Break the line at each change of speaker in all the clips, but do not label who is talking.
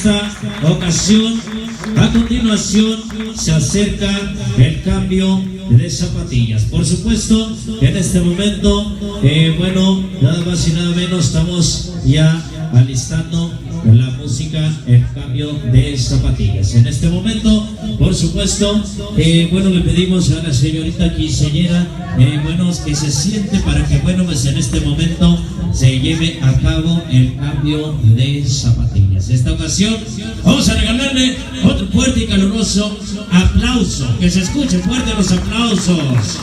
esta ocasión, a continuación, se acerca el cambio de zapatillas. Por supuesto, en este momento, bueno, nada más y nada menos, estamos ya alistando la música, el cambio de zapatillas. En este momento, por supuesto, bueno, le pedimos a la señorita quinceañera, bueno, que se siente para que, bueno, pues en este momento se lleve a cabo el cambio de zapatillas. Esta ocasión vamos a regalarle otro fuerte y caluroso aplauso. Que se escuche fuerte los aplausos.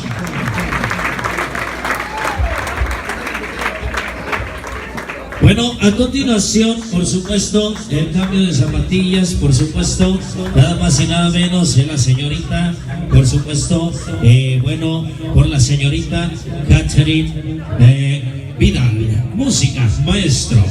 Bueno, a continuación, por supuesto, el cambio de zapatillas, por supuesto, nada más y nada menos de la señorita, por supuesto, bueno, por la señorita Catherine Vidal. Música, maestro.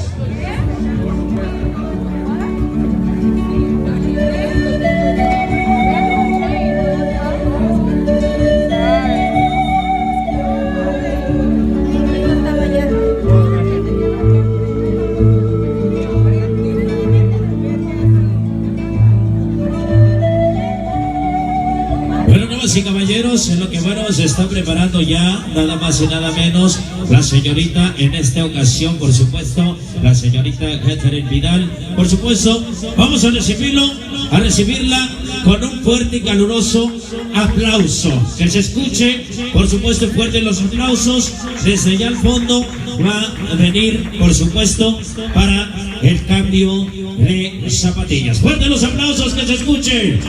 Y caballeros, en lo que bueno se está preparando ya nada más y nada menos la señorita en esta ocasión, por supuesto, la señorita Catherine Vidal. Por supuesto, vamos a recibirla con un fuerte y caluroso aplauso. Que se escuche, por supuesto, fuerte los aplausos. Desde allá al fondo va a venir, por supuesto, para el cambio de zapatillas. Fuerte los aplausos, que se escuche.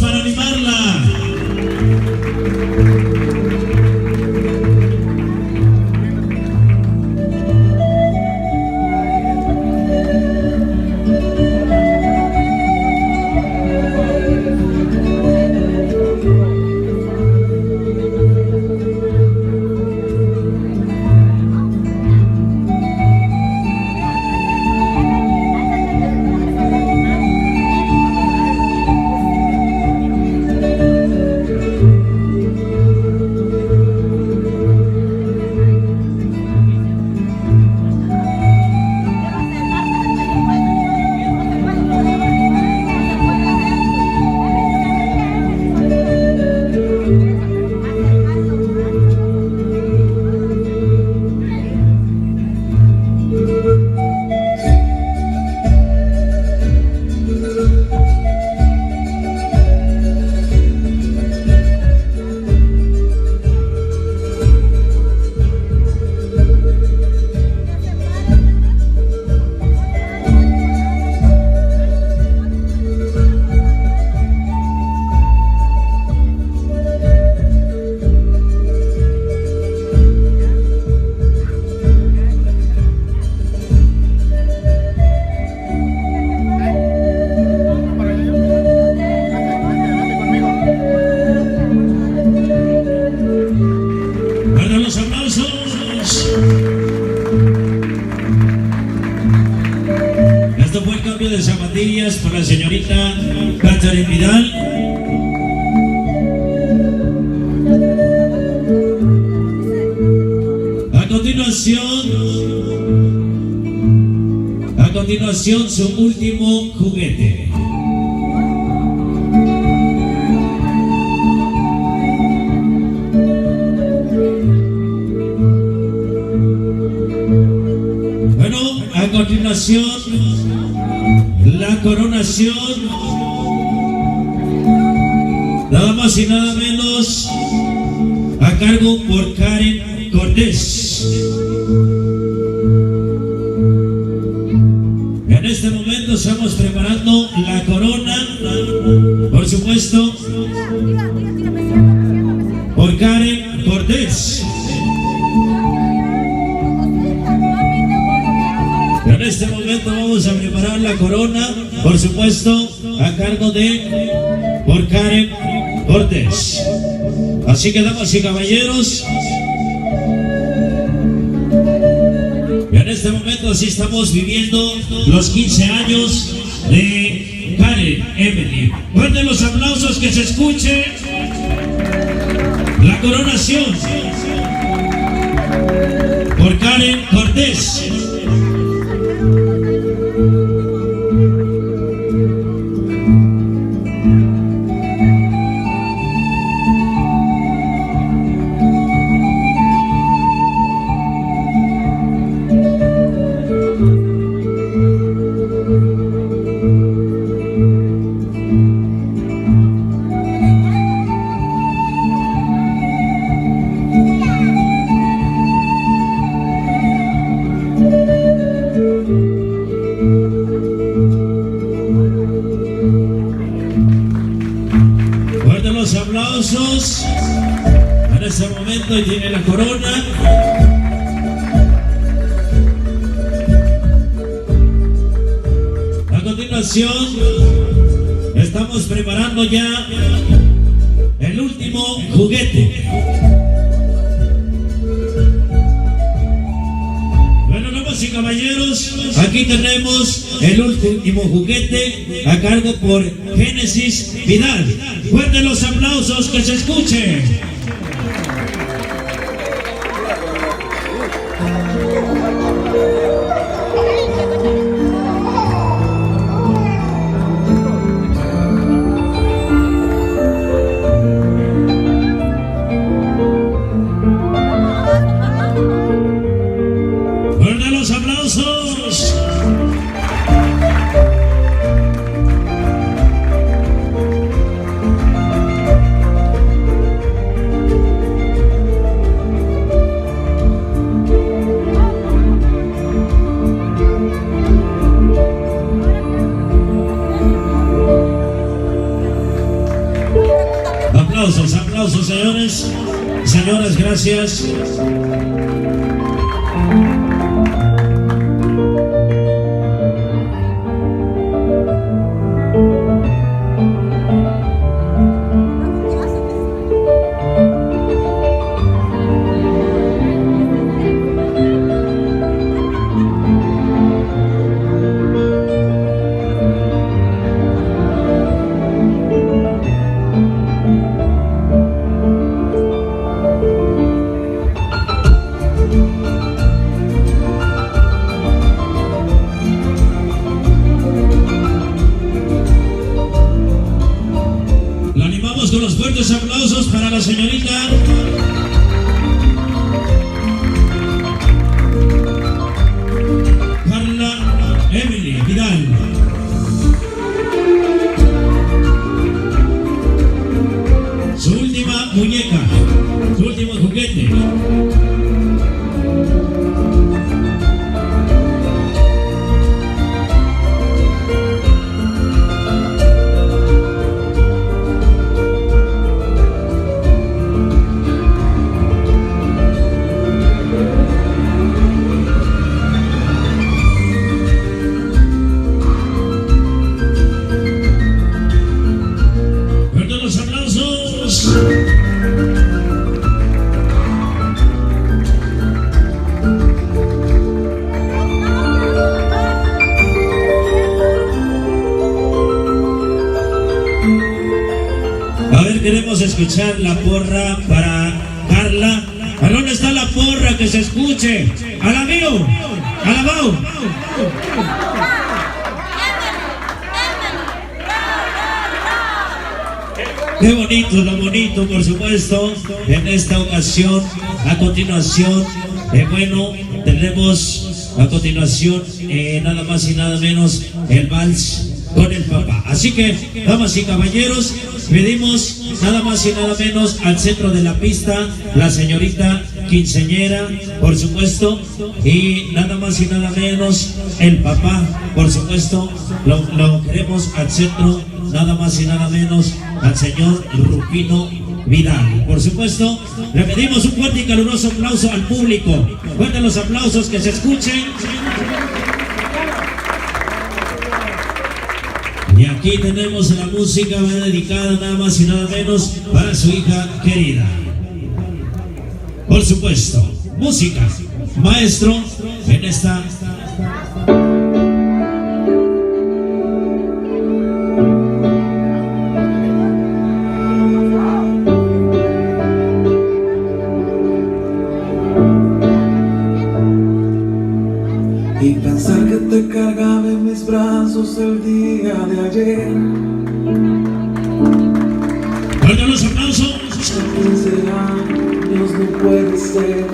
Para animarla. Esto fue el cambio de zapatillas para la señorita Catherine Vidal. A continuación su último juguete. A continuación, la coronación, nada más y nada menos, a cargo por Karen Cortés. En este momento estamos preparando la corona, por supuesto, por Karen Cortés. En este momento vamos a preparar la corona, por supuesto, a cargo por Karen Cortés. Así que, damas y caballeros, en este momento así estamos viviendo los 15 años de Karen Emily Fuerten los aplausos, que se escuche la coronación por Karen Cortés. Los aplausos. En este momento tiene la corona. A continuación estamos preparando ya el último juguete. Bueno, damas y caballeros, aquí tenemos el último juguete a cargo por Génesis Vidal. Fuerten los aplausos, que se escuche. Fuerten los aplausos. Aplausos, aplausos, señores, señoras, gracias. Con los fuertes aplausos para la señorita Carla Emily Vidal. Su última muñeca, su último juguete. Los aplausos. A ver, queremos escuchar la porra para Carla. ¿A dónde está la porra? Que se escuche. ¡Alabío! ¡Alabao! Qué bonito, lo bonito, por supuesto, en esta ocasión. A continuación, bueno, tenemos a continuación nada más y nada menos el vals con el papá. Así que, damas y caballeros, pedimos nada más y nada menos al centro de la pista la señorita quinceañera, por supuesto, y nada más y nada menos el papá, por supuesto, lo queremos al centro, nada más y nada menos al señor Rufino Vidal. Por supuesto, le pedimos un fuerte y caluroso aplauso al público. Fuertes los aplausos, que se escuchen. Y aquí tenemos la música dedicada nada más y nada menos para su hija querida. Por supuesto, música, maestro en esta... Fuerte los aplausos.
15 años no puede ser.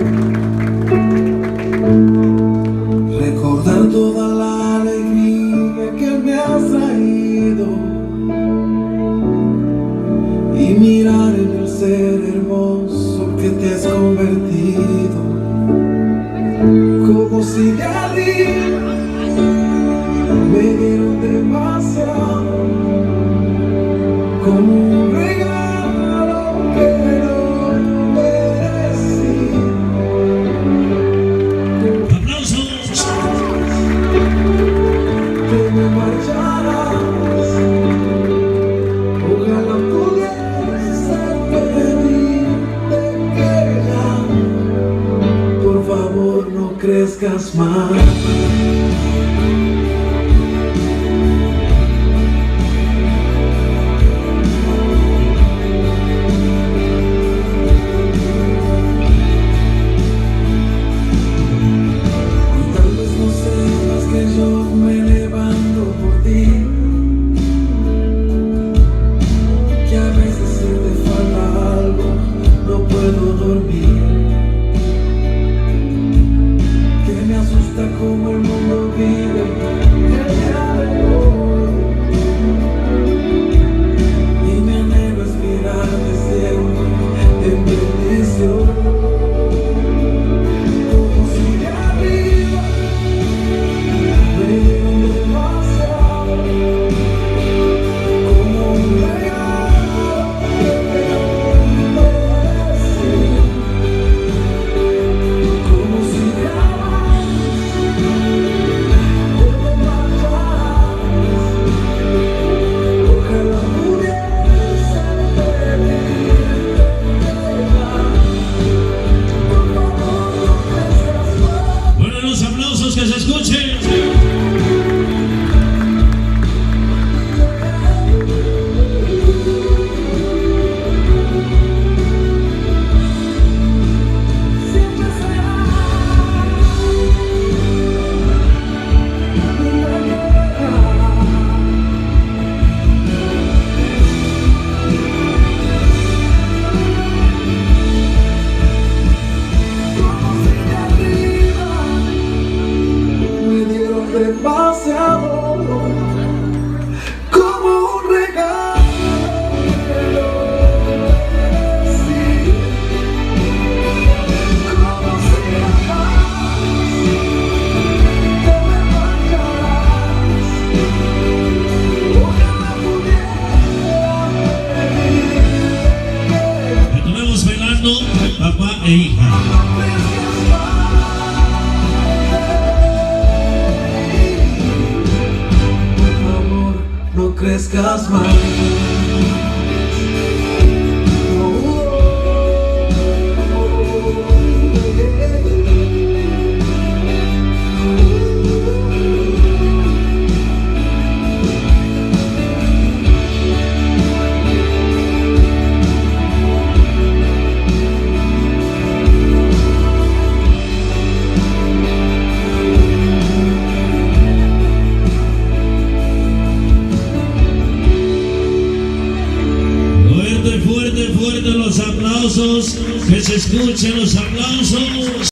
Recordar toda la alegría que me has traído y mirar en el ser hermoso que te has convertido, como si de arriba me dieron demasiado, como un regalo que no merecí.
Aplausos.
Que me marcharás, ojalá pudiese pedirte que ya, por favor, no crezcas más. Como el mundo vive el día de hoy, y me anhelo inspirarte siempre en bendición, como si de arriba me dieron demasiado, como un regalo que no merecí, como si de
Que se escuche.
demasiado, como un regalo que no merecí, como si jamás te me marcharás, ojalá pudiera pedirte.
Estuvimos bailando papá e hija.
No crezcas más.
Fuerte los aplausos, que se escuchen los aplausos.